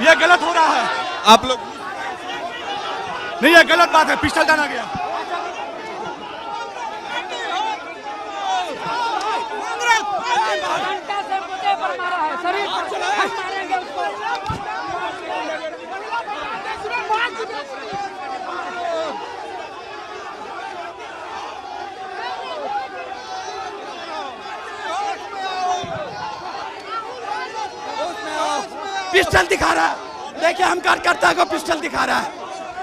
ये गलत हो रहा है। आप लोग नहीं, ये गलत बात है, पिस्टल दाना गया। पिस्टल दिखा रहा है, देखिए हम कार्यकर्ता को पिस्टल दिखा रहा है,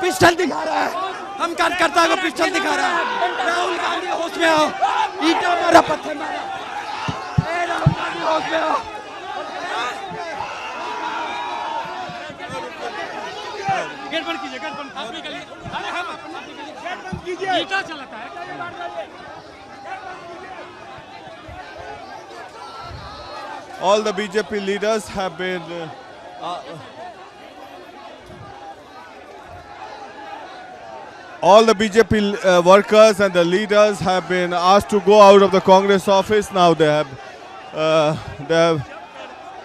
पिस्टल दिखा रहा है, हम कार्यकर्ता को पिस्टल दिखा रहा है। राहुल गांधी होश में आओ, ईटा मारा, पत्थर मारा, राहुल गांधी होश में आओ। गेट बंद कीजिए, गेट बंद, आप निकलिए, अरे हम अपना गेट बंद कीजिए, ईटा चलाता है। all the BJP leaders have been all the BJP workers and the leaders have been asked to go out of the Congress office. Now they have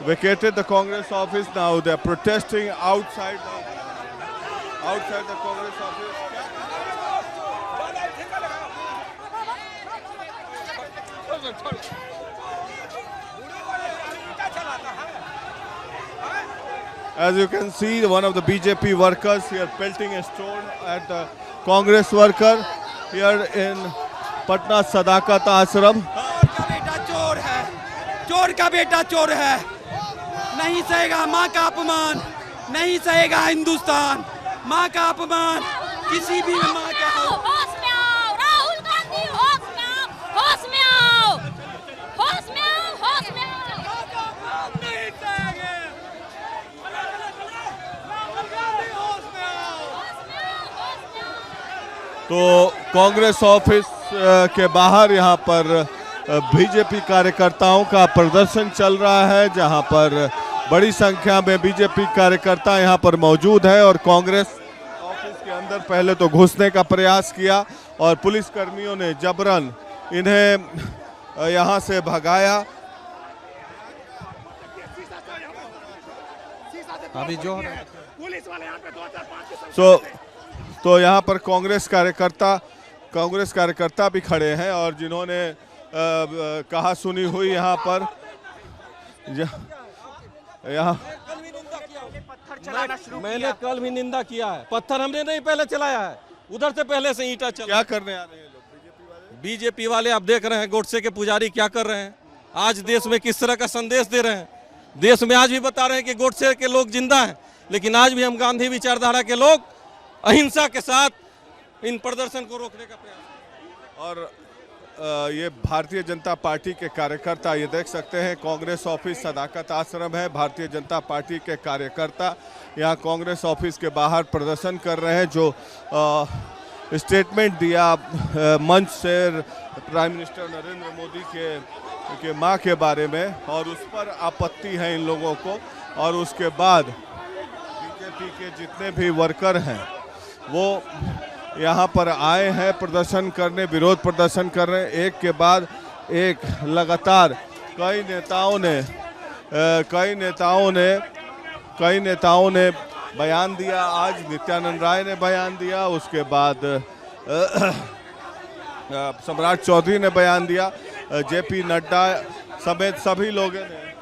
vacated the Congress office. Now they are protesting outside the Congress office. As you can see, one of the BJP workers here pelting a stone at the Congress worker here in Patna Sadakat Ashram. चोर का बेटा चोर है, चोर का बेटा चोर है, नहीं सहेगा माँ का अपमान, नहीं सहेगा हिंदुस्तान, माँ का अपमान, किसी भी माँ का। होश में आओ राहुल गांधी, होश में आओ, होश में आओ, होश में आओ, होश में आओ। नहीं सहेंगे, राहुल गांधी होश में आओ। तो कांग्रेस ऑफिस के बाहर यहाँ पर बीजेपी कार्यकर्ताओं का प्रदर्शन चल रहा है, जहाँ पर बड़ी संख्या में बीजेपी कार्यकर्ता यहाँ पर मौजूद है और कांग्रेस ऑफिस के अंदर पहले तो घुसने का प्रयास किया और पुलिस कर्मियों ने जबरन इन्हें यहाँ से भगाया। अभी जो पुलिस वाले यहाँ पे 2-4-5 तो यहाँ पर कांग्रेस कार्यकर्ता भी खड़े हैं और जिन्होंने कहा सुनी हुई यहाँ पर यहाँ मैंने कल भी निंदा किया है, पत्थर हमने नहीं पहले चलाया है, उधर से पहले से ईंटा चला। क्या करने आ रहे हैं लोग बीजेपी वाले आप देख रहे हैं गोडसे के पुजारी क्या कर रहे हैं, आज देश में किस तरह का संदेश दे रहे हैं। देश में आज भी बता रहे हैं कि गोडसे के लोग जिंदा हैं, लेकिन आज भी हम गांधी विचारधारा के लोग अहिंसा के साथ इन प्रदर्शन को रोकने का प्रयास। और ये भारतीय जनता पार्टी के कार्यकर्ता, ये देख सकते हैं कांग्रेस ऑफिस सदाकत आश्रम है, भारतीय जनता पार्टी के कार्यकर्ता यहाँ कांग्रेस ऑफिस के बाहर प्रदर्शन कर रहे हैं। जो स्टेटमेंट दिया मंच से प्राइम मिनिस्टर नरेंद्र मोदी के मां के बारे में और उस पर आपत्ति है इन लोगों को, और उसके बाद बीजेपी के जितने भी वर्कर हैं वो यहाँ पर आए हैं प्रदर्शन करने, विरोध प्रदर्शन कर रहे हैं। एक के बाद एक लगातार कई नेताओं ने बयान दिया। आज नित्यानंद राय ने बयान दिया, उसके बाद सम्राट चौधरी ने बयान दिया, जेपी नड्डा समेत सभी लोगों ने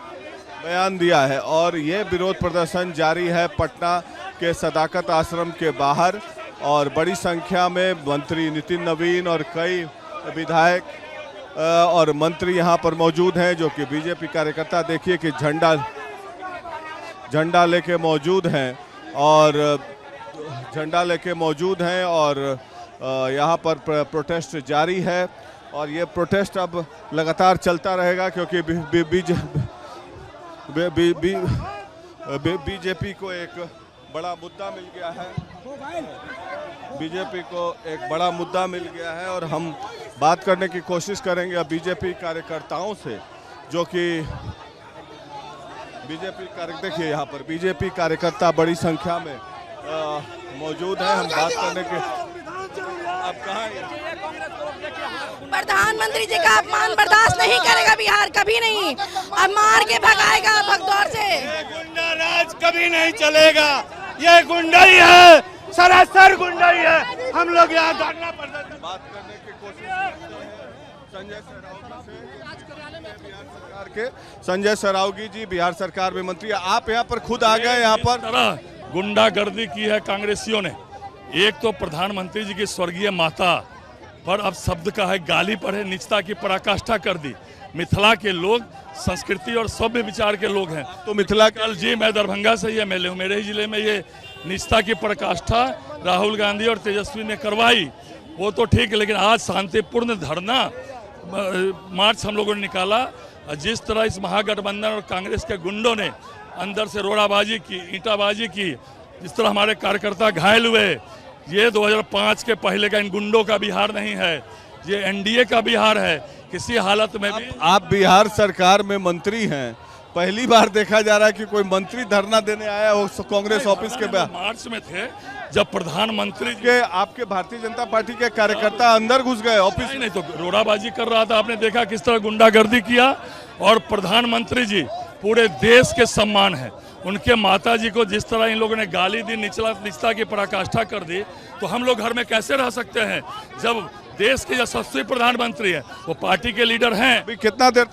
बयान दिया है और ये विरोध प्रदर्शन जारी है पटना के सदाकत आश्रम के बाहर। और बड़ी संख्या में मंत्री नितिन नवीन और कई विधायक और मंत्री यहाँ पर मौजूद हैं, जो कि बीजेपी कार्यकर्ता देखिए कि झंडा लेके मौजूद हैं और यहाँ पर प्रोटेस्ट जारी है और ये प्रोटेस्ट अब लगातार चलता रहेगा, क्योंकि बीजेपी को एक बड़ा मुद्दा मिल गया है। बीजेपी को एक बड़ा मुद्दा मिल गया है और हम बात करने की कोशिश करेंगे अब बीजेपी कार्यकर्ताओं से, जो कि देखिए यहाँ पर बीजेपी कार्यकर्ता बड़ी संख्या में मौजूद है। हम बात करने के अब कहाँ प्रधानमंत्री जी का अपमान बर्दाश्त नहीं करेगा बिहार, कभी नहीं। अब मार के भगाएगा भगदौड़ से। राज कभी नहीं चलेगा। ये गुंडाई है, सरासर गुंडाई है। हम लोग यहाँ धरना प्रदर्शन बात करने की कोशिश करते हैं संजय सरावगी से, बिहार सरकार के संजय सरावगी जी बिहार सरकार में मंत्री। आप यहाँ पर खुद आ गए, यहाँ पर गुंडागर्दी की है कांग्रेसियों ने। एक तो प्रधानमंत्री जी की स्वर्गीय माता पर अब शब्द का है गाली पढ़े, निचता की पराकाष्ठा कर दी। मिथिला के लोग संस्कृति और सभ्य विचार के लोग हैं। तो मिथिला कल जी मैं दरभंगा से ही एमएलए हूँ, मेरे ही जिले में ये निचता की पराकाष्ठा राहुल गांधी और तेजस्वी ने करवाई, वो तो ठीक है, लेकिन आज शांतिपूर्ण धरना मार्च हम लोगों ने निकाला। जिस तरह इस महागठबंधन और कांग्रेस के गुंडों ने अंदर से रोड़ाबाजी की, ईंटाबाजी की, जिस तरह हमारे कार्यकर्ता घायल हुए, ये 2005 के पहले का इन गुंडों का बिहार नहीं है, ये एनडीए का बिहार है। किसी हालत में भी आप बिहार सरकार में मंत्री हैं, पहली बार देखा जा रहा है कि कोई मंत्री धरना देने आया हो कांग्रेस ऑफिस के बाहर। मार्च में थे जब प्रधानमंत्री के आपके भारतीय जनता पार्टी के कार्यकर्ता अंदर घुस गए ऑफिस। नहीं तो रोड़ाबाजी कर रहा था, आपने देखा किस तरह गुंडागर्दी किया। और प्रधानमंत्री जी पूरे देश के सम्मान है, उनके माता जी को जिस तरह इन लोगों ने गाली दी, निचता की पराकाष्ठा कर दी, तो हम लोग घर में कैसे रह सकते हैं जब देश के यशस्वी प्रधानमंत्री है, वो पार्टी के लीडर हैं। अभी कितना देर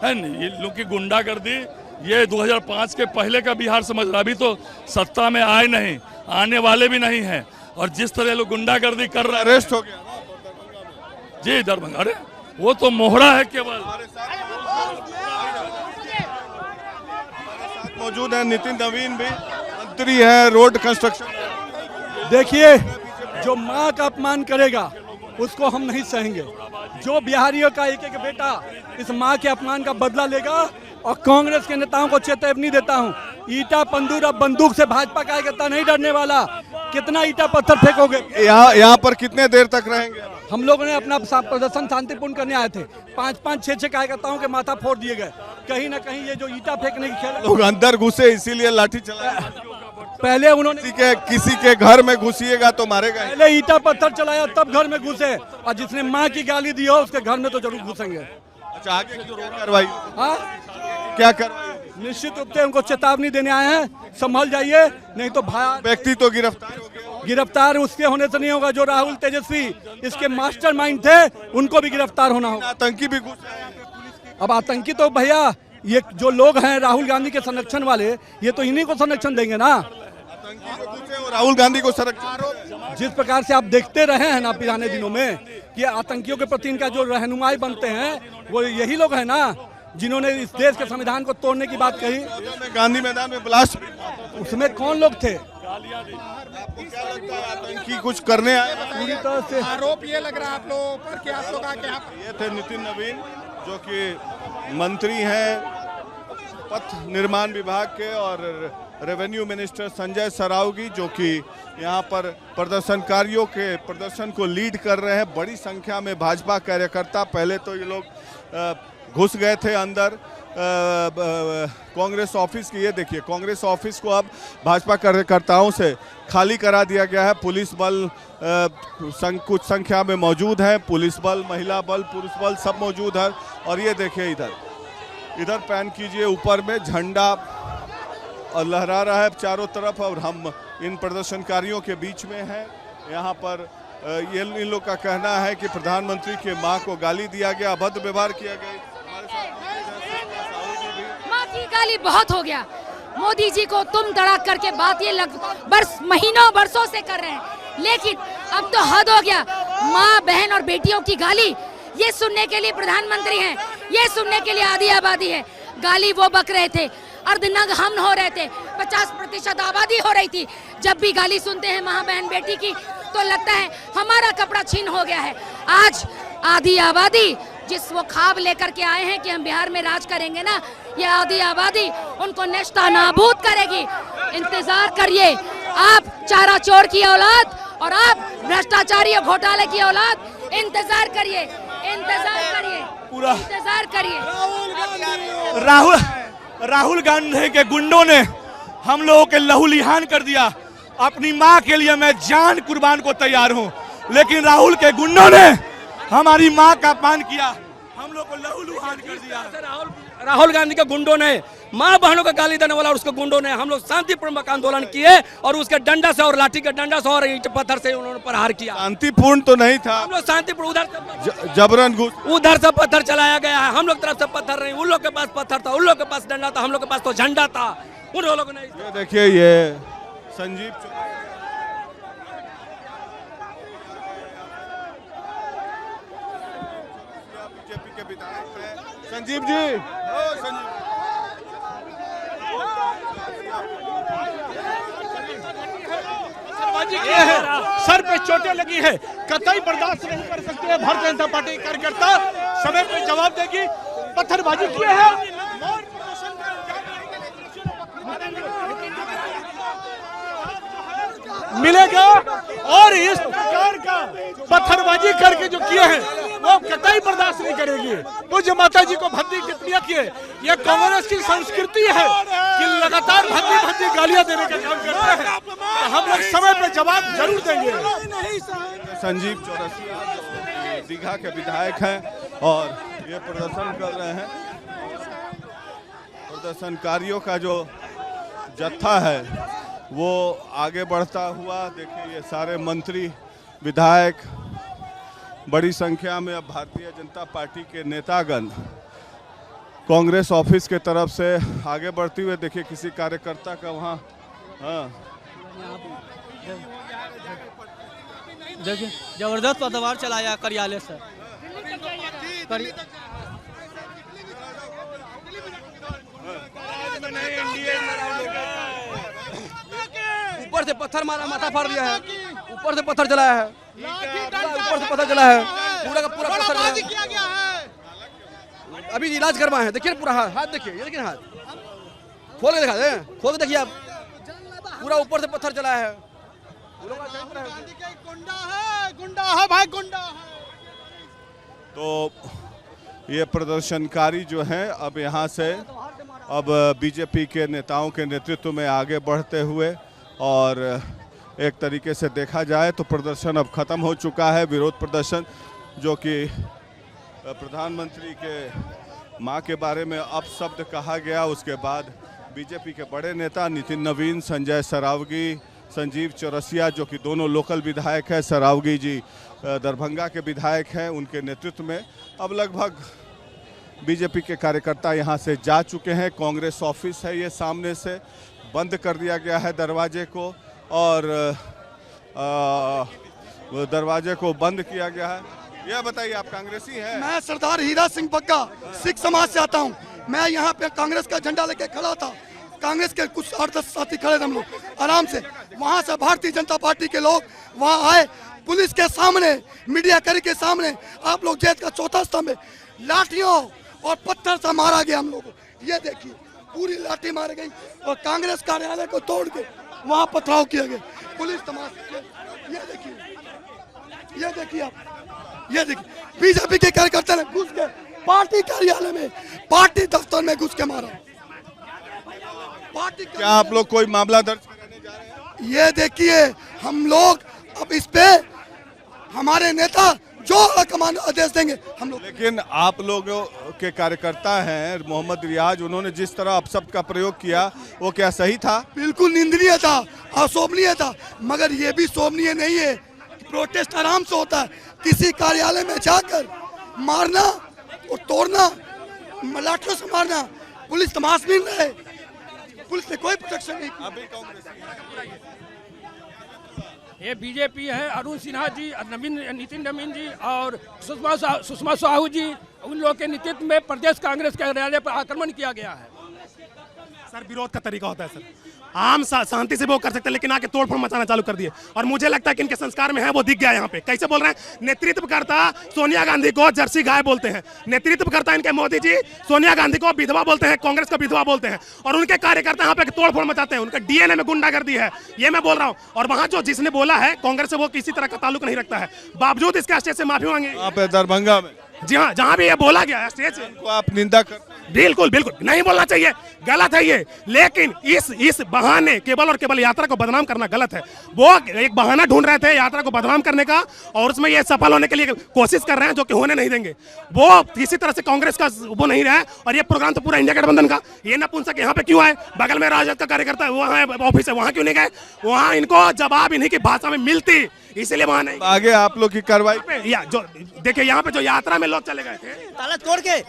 है ये लोग की गुंडागर्दी, ये 2005 के पहले का बिहार समझ रहा, अभी तो सत्ता में आए नहीं, आने वाले भी नहीं हैं। और जिस तरह लोग गुंडागर्दी कर रहे हैं, अरेस्ट हो गया जी दरभंगा, अरे वो तो मोहरा है केवल। मौजूद है नितिन नवीन भी मंत्री है रोड कंस्ट्रक्शन। देखिए, जो माँ का अपमान करेगा उसको हम नहीं सहेंगे। जो बिहारियों का एक एक बेटा इस माँ के अपमान का बदला लेगा। और कांग्रेस के नेताओं को चेतावनी देता हूँ, ईटा पंदूक अब बंदूक से भाजपा का कार्यकर्ता नहीं डरने वाला। कितना ईटा पत्थर फेंकोगे? यहाँ पर कितने देर तक रहेंगे? हम लोगों ने अपना प्रदर्शन शांतिपूर्ण करने आए थे, 5-5, 6-6 कार्यकर्ताओं के माथा फोड़ दिए गए। कहीं ना कहीं ये जो ईटा फेंकने की खेल, लोग अंदर घुसे इसीलिए लाठी चलाया। पहले उन्होंने किसी के घर में घुसिएगा तो मारेगा। पहले ईटा पत्थर चलाया तब घर में घुसे, और जिसने माँ की गाली दी हो उसके घर में तो जरूर घुसेंगे। अच्छा, आगे जो कार्रवाई क्या कार्रवाई? निश्चित रूप से उनको चेतावनी देने आए हैं, संभल जाइए, नहीं तो व्यक्ति तो गिरफ्तार हो गया। गिरफ्तार उसके होने से नहीं होगा जो राहुल तेजस्वी इसके मास्टरमाइंड थे, उनको भी गिरफ्तार होना होगा। आतंकी भी घुस। अब आतंकी तो भैया ये जो लोग हैं राहुल गांधी के संरक्षण वाले, ये तो इन्हीं को संरक्षण देंगे ना। और राहुल गांधी को संरक्षण, जिस प्रकार से आप देखते रहे हैं ना पुराने दिनों में कि आतंकियों के प्रति इनका जो रहनुमाई बनते हैं वो यही लोग हैं ना, जिन्होंने इस देश के संविधान को तोड़ने की बात कही। गांधी मैदान में ब्लास्ट, उसमें कौन लोग थे? आपको क्या लगता है आतंकी कुछ करने आए? पूरी तरह से आरोप ये लग रहा है आप लोगों पर कि आप लोग आके ये थे नितिन नवीन जो कि मंत्री हैं पथ निर्माण विभाग के, और रेवेन्यू मिनिस्टर संजय सरावगी जो कि यहाँ पर प्रदर्शनकारियों के प्रदर्शन को लीड कर रहे हैं। बड़ी संख्या में भाजपा कार्यकर्ता, पहले तो ये लोग घुस गए थे अंदर कांग्रेस ऑफिस की। ये देखिए कांग्रेस ऑफिस को अब भाजपा कार्यकर्ताओं से खाली करा दिया गया है। पुलिस बल कुछ संख्या में मौजूद है, पुलिस बल, महिला बल, पुरुष बल सब मौजूद है। और ये देखिए इधर पैन कीजिए, ऊपर में झंडा और लहरा रहा है चारों तरफ, और हम इन प्रदर्शनकारियों के बीच में हैं। यहाँ पर ये इन लोग का कहना है कि प्रधानमंत्री के मां को गाली दिया गया, अभद्र व्यवहार किया गया। माँ की गाली बहुत हो गया। मोदी जी को तुम तड़ाक करके बात ये महीनों बरसों से कर रहे हैं, लेकिन अब तो हद हो गया। माँ, बहन और बेटियों की गाली ये सुनने के लिए प्रधानमंत्री हैं, ये सुनने के लिए आधी आबादी है। गाली वो बक रहे थे, अर्धनग्न हम हो रहे थे, 50% आबादी हो रही थी। जब भी गाली सुनते हैं माँ बहन बेटी की तो लगता है हमारा कपड़ा छीन हो गया है। आज आधी आबादी जिस वो ख्वाब लेकर के आए हैं कि हम बिहार में राज करेंगे ना, ये आधी आबादी उनको नेस्ता नाबूद करेगी। इंतजार करिए, आप चारा चोर की औलाद और आप भ्रष्टाचारी और घोटाले की औलाद, इंतजार करिए, इंतजार करिए, पूरा इंतजार करिए। राहुल गांधी के गुंडों ने हम लोगों के लहूलिहान कर दिया। अपनी माँ के लिए मैं जान कुर्बान को तैयार हूँ, लेकिन राहुल के गुंडों ने हमारी माँ का अपमान किया, हम लोग को लहूलुहान कर दिया। राहुल गांधी के गुंडों ने, माँ बहनों का गाली देने वाला और उसके गुंडों ने, हम लोग शांतिपूर्वक आंदोलन किए और उसके डंडा से और लाठी के डंडा से और ईंट पत्थर से उन्होंने प्रहार किया। शांतिपूर्ण तो नहीं था, हम लोग शांतिपूर्ण, उधर जबरन घुस, उधर से पत्थर चलाया गया है। हम लोग तरफ से पत्थर नहीं, उन लोग के पास पत्थर था, उन लोग के पास डंडा था, हम लोग के पास तो झंडा था। उन लोगों ने ये देखिए, ये संजीव बीजेपी के विधायक हैं। संजीव जी, ओ संजीव, सर पे चोटें लगी है, कतई बर्दाश्त नहीं कर सकते हैं। भारतीय जनता पार्टी के कार्यकर्ता समय पे जवाब देगी। पत्थरबाजी किए हैं, मिलेगा। और इस प्रकार का पत्थरबाजी करके जो किए हैं वो कतई बर्दाश्त नहीं करेगी। पूज्य माता जी को भद्दी टिप्पणियां किए, ये कांग्रेस की संस्कृति है कि लगातार भद्दी गालियां देने का काम करते हैं। तो हम लोग समय पे जवाब जरूर देंगे। संजीव चौरसिया दीघा के विधायक हैं और ये प्रदर्शन कर रहे हैं। प्रदर्शनकारियों का जो जत्था है वो आगे बढ़ता हुआ, देखिए ये सारे मंत्री विधायक, बड़ी संख्या में अब भारतीय जनता पार्टी के नेतागण कांग्रेस ऑफिस के तरफ से आगे बढ़ते हुए, देखिए किसी कार्यकर्ता का वहाँ, हाँ देखिए जबरदस्त पथवार चलाया कार्यालय से। ऊपर से पत्थर मारा, माथा फाड़ दिया है, ऊपर से पत्थर चलाया है, ऊपर से पत्थर चलाया है, पूरा का पूरा पत्थर किया गया है। अभी इलाज करवाए हैं, देखिए पूरा हाथ देखिए, ये देखिए हाथ खोल के दिखा दे, खोल के देखिए आप, पूरा ऊपर से पत्थर चलाया है। गुंडा है भाई, गुंडा है। तो ये प्रदर्शनकारी जो हैं अब यहाँ से अब बीजेपी के नेताओं के नेतृत्व में आगे बढ़ते हुए, और एक तरीके से देखा जाए तो प्रदर्शन अब ख़त्म हो चुका है। विरोध प्रदर्शन जो कि प्रधानमंत्री के मां के बारे में अपशब्द कहा गया, उसके बाद बीजेपी के बड़े नेता नितिन नवीन, संजय सरावगी, संजीव चौरसिया जो कि दोनों लोकल विधायक हैं, सरावगी जी दरभंगा के विधायक हैं, उनके नेतृत्व में अब लगभग बीजेपी के कार्यकर्ता यहां से जा चुके हैं। कांग्रेस ऑफिस है ये सामने से, बंद कर दिया गया है दरवाजे को, और दरवाजे को बंद किया गया है। यह बताइए, आप कांग्रेसी हैं? मैं सरदार हीरा सिंह बग्गा सिख समाज से आता हूं। मैं यहाँ पे कांग्रेस का झंडा लेके खड़ा था, कांग्रेस के कुछ 8-10 साथी खड़े थे, हम लोग आराम से, वहाँ से भारतीय जनता पार्टी के लोग वहाँ आए, पुलिस के सामने, मीडिया करी के सामने, आप लोग जेल का चौथा स्तंभ में लाठियों और पत्थर से मारा गया हम लोगों को। ये देखिए पूरी लाठी मारी गई और कांग्रेस कार्यालय को तोड़ के वहाँ पथराव किया गया, पुलिस तमाशा। ये देखिए, ये देखिए आप, ये देखिए बीजेपी के कार्यकर्ता ने घुस के पार्टी कार्यालय में, पार्टी दफ्तर में घुस के मारा। पार्टी क्या आप लोग कोई मामला दर्ज कराने जा रहे हैं? ये देखिए, हम लोग अब इस पे हमारे नेता जो कमान आदेश देंगे हम लोग। लेकिन आप लोगों के कार्यकर्ता हैं मोहम्मद रियाज, उन्होंने जिस तरह अपशब्द का प्रयोग किया वो क्या सही था? बिल्कुल निंदनीय था, अशोभनीय था, मगर ये भी शोभनीय नहीं है। प्रोटेस्ट आराम से होता है, किसी कार्यालय में जाकर मारना और तोड़ना, लाठियों से मारना, पुलिस तमाशबीन रहे, पुलिस ने कोई प्रोटेक्शन नहीं किया। अभी कांग्रेस ये बीजेपी है, अरुण सिन्हा जी, नितिन नवीन जी और सुषमा साहू जी, उन लोगों के नेतृत्व में प्रदेश कांग्रेस कार्यालय पर आक्रमण किया गया है। सर विरोध का तरीका होता है सर, आम शांति से वो कर सकते हैं, लेकिन आके तोड़फोड़ मचाना चालू कर दिए। और मुझे लगता है कि इनके संस्कार में है, वो दिख गया यहाँ पे। कैसे बोल रहे हैं? नेतृत्वकर्ता सोनिया गांधी को जर्सी गाय बोलते हैं, नेतृत्वकर्ता इनके मोदी जी सोनिया गांधी को विधवा बोलते हैं, कांग्रेस को विधवा बोलते हैं, और उनके कार्यकर्ता यहाँ पे तोड़फोड़ मचाते हैं। उनका डीएनए में गुंडागर्दी है, ये मैं बोल रहा हूँ। और वहाँ जो जिसने बोला है कांग्रेस से, वो किसी तरह का ताल्लुक नहीं रखता है, बावजूद इसके स्टेज से माफी मांगी। आप दरभंगा में, जी हाँ, जहाँ भी ये बोला गया स्टेज से, आप निंदा कर बिल्कुल बिल्कुल नहीं बोलना चाहिए, गलत है ये। लेकिन इस बहाने केवल और केवल यात्रा को बदनाम करना गलत है। वो एक बहाना ढूंढ रहे थे यात्रा को बदनाम करने का, और उसमें ये सफल होने के लिए कोशिश कर रहे हैं, जो कि होने नहीं देंगे। वो किसी तरह से कांग्रेस का वो नहीं रहा है, और ये प्रोग्राम तो पूरा इंडिया गठबंधन का। ये नपुंसक यहाँ पे क्यों आए? बगल में राजद का कार्यकर्ता है, वहाँ ऑफिस है, वहाँ क्यों नहीं गए? वहाँ इनको जवाब इन्हीं की भाषा में मिलती, इसलिए वहाँ नहीं। आगे आप लोग की कार्रवाई जो देखिए यहाँ पे जो यात्रा में लोग चले गए थे, ताला तोड़ के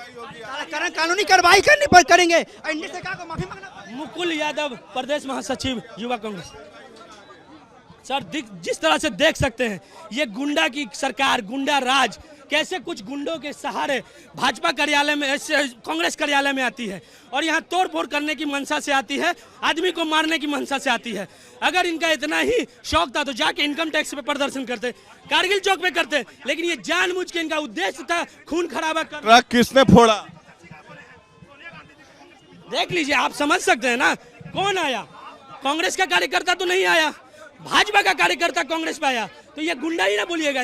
कानूनी कार्रवाई करनी पर करेंगे। इंडी सरकार को माफी मांगना। मुकुल यादव, प्रदेश महासचिव युवा कांग्रेस। सर जिस तरह से देख सकते हैं ये गुंडा की सरकार, गुंडा राज कैसे कुछ गुंडों के सहारे भाजपा कार्यालय में, कांग्रेस कार्यालय में आती है और यहाँ तोड़ फोड़ करने की मंशा से आती है, आदमी को मारने की मंशा से आती है। अगर इनका इतना ही शौक था तो जाके इनकम टैक्स पे प्रदर्शन करते, कारगिल चौक पे करते, लेकिन ये जानबूझ के इनका उद्देश्य था खून खराबा कर। ट्रक किसने फोड़ा? देख लीजिए, आप समझ सकते हैं ना कौन आया। कांग्रेस का कार्यकर्ता तो नहीं आया, भाजपा का कार्यकर्ता कांग्रेस पे आया, तो ये गुंडा ही ना बोलिएगा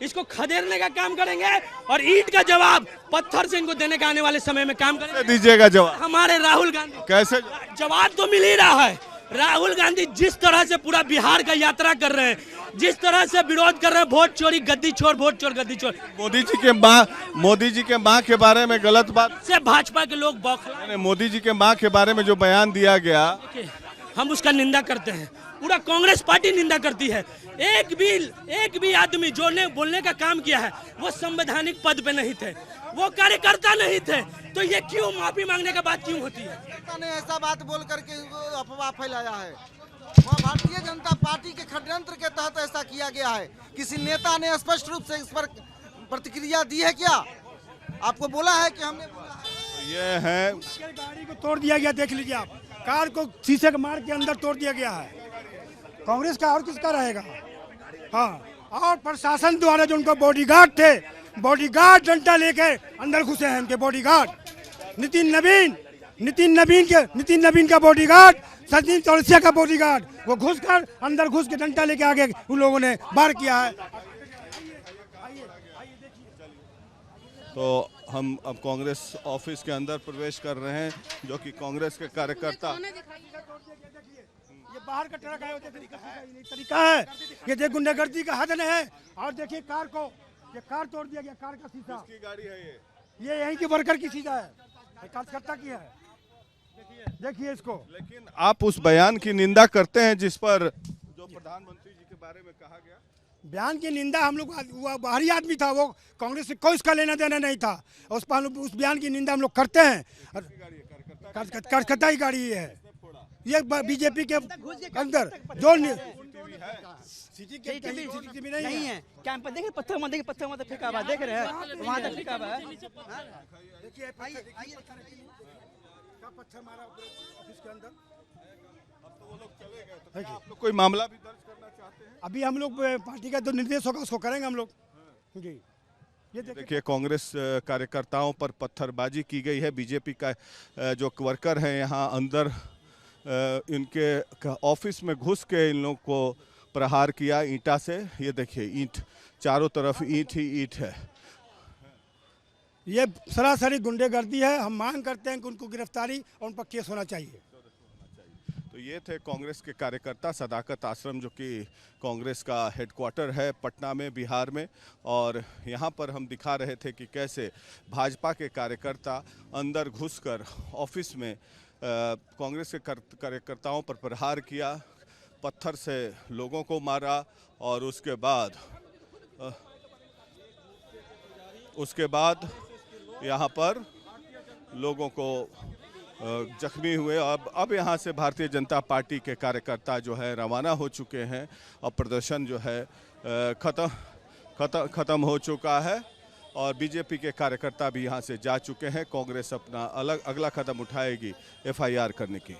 इसको खदेड़ने का काम करेंगे और ईंट का जवाब पत्थर से इनको देने का आने वाले समय में काम करेंगे। दीजिएगा जवाब। हमारे राहुल गांधी कैसे जवाब तो मिल ही रहा है। राहुल गांधी जिस तरह से पूरा बिहार का यात्रा कर रहे हैं, जिस तरह से विरोध कर रहे हैं, वोट चोरी गद्दी चोर, वोट चोर गद्दी चोर। मोदी जी के माँ के बारे में गलत बात से भाजपा के लोग बौखला। मोदी जी के माँ के बारे में जो बयान दिया गया, हम उसका निंदा करते हैं, पूरा कांग्रेस पार्टी निंदा करती है। एक भी आदमी जो ने बोलने का काम किया है वो संवैधानिक पद पे नहीं थे, वो कार्यकर्ता नहीं थे, तो ये क्यों माफी मांगने का बात क्यों होती है? नेता ने ऐसा बात बोल करके अफवाह फैलाया है। वह भारतीय जनता पार्टी के षड्यंत्र के तहत ऐसा किया गया है। किसी नेता ने स्पष्ट रूप से इस पर प्रतिक्रिया दी है क्या? आपको बोला है कि हमने बोला है? ये है गाड़ी को तोड़ दिया गया, देख लीजिए आप, कार को शीशे के मार के अंदर तोड़ दिया गया है। कांग्रेस का और किसका रहेगा? हाँ, और प्रशासन द्वारा जो उनको बॉडीगार्ड थे, बॉडीगार्ड डंडा लेके अंदर घुसे हैं उनके बॉडीगार्ड। नितिन नवीन का बॉडीगार्ड, सचिन चौरसिया का बॉडीगार्ड, वो घुसकर अंदर घुस के डंडा लेके आगे उन लोगों ने वार किया है। तो हम अब कांग्रेस ऑफिस के अंदर प्रवेश कर रहे हैं, जो कि कांग्रेस के कार्यकर्ता। ये बाहर का ट्रक है, तरीका है ये, देख गुंडागर्दी का हद है। और देखिए कार को, ये कार तोड़ दिया गया, कार का शीशा। किसकी गाड़ी है ये यहीं के वर्कर की शीशा है, कार्यकर्ता की है। देखिए इसको। लेकिन आप उस बयान की निंदा करते हैं जिस पर जो प्रधानमंत्री जी के बारे में कहा गया। बयान की निंदा हम लोग, वो बाहरी आदमी था, वो कांग्रेस से कोई इसका लेना देना नहीं था, उस बयान की निंदा हम लोग करते हैं। कार्यकर्ता की गाड़ी है ये, बीजेपी के अंदर जो सीसीटीवी नहीं है। कैंप देखिए, पत्थर मत फेंका हुआ देख रहे हैं, वहाँ तक फेंका हुआ है। देखिए पत्थर मारा ऑफिस के अंदर। अब तो वो लोग चले गए, तो आप लोग कोई मामला भी दर्ज करना चाहते हैं? अभी हम लोग पार्टी का जो निर्देश होगा उसको करेंगे हम लोग जी। ये देखिए, कांग्रेस कार्यकर्ताओं पर पत्थरबाजी की गई है। बीजेपी का जो वर्कर है यहाँ अंदर इनके ऑफिस में घुस के इन लोग को प्रहार किया ईंटा से। ये देखिए ईंट, चारों तरफ ईंट ही ईंट है। ये सरासरी गुंडेगर्दी है। हम मांग करते हैं कि उनको गिरफ्तारी और उन पर केस होना चाहिए। तो ये थे कांग्रेस के कार्यकर्ता सदाकत आश्रम, जो कि कांग्रेस का हेडक्वार्टर है पटना में, बिहार में। और यहाँ पर हम दिखा रहे थे कि कैसे भाजपा के कार्यकर्ता अंदर घुसकर ऑफिस में कांग्रेस के कार्यकर्ताओं पर प्रहार किया, पत्थर से लोगों को मारा और उसके बाद यहाँ पर लोगों को जख्मी हुए। अब यहाँ से भारतीय जनता पार्टी के कार्यकर्ता जो है रवाना हो चुके हैं और प्रदर्शन जो है ख़त्म हो चुका है और बीजेपी के कार्यकर्ता भी यहाँ से जा चुके हैं। कांग्रेस अपना अगला कदम उठाएगी FIR करने की।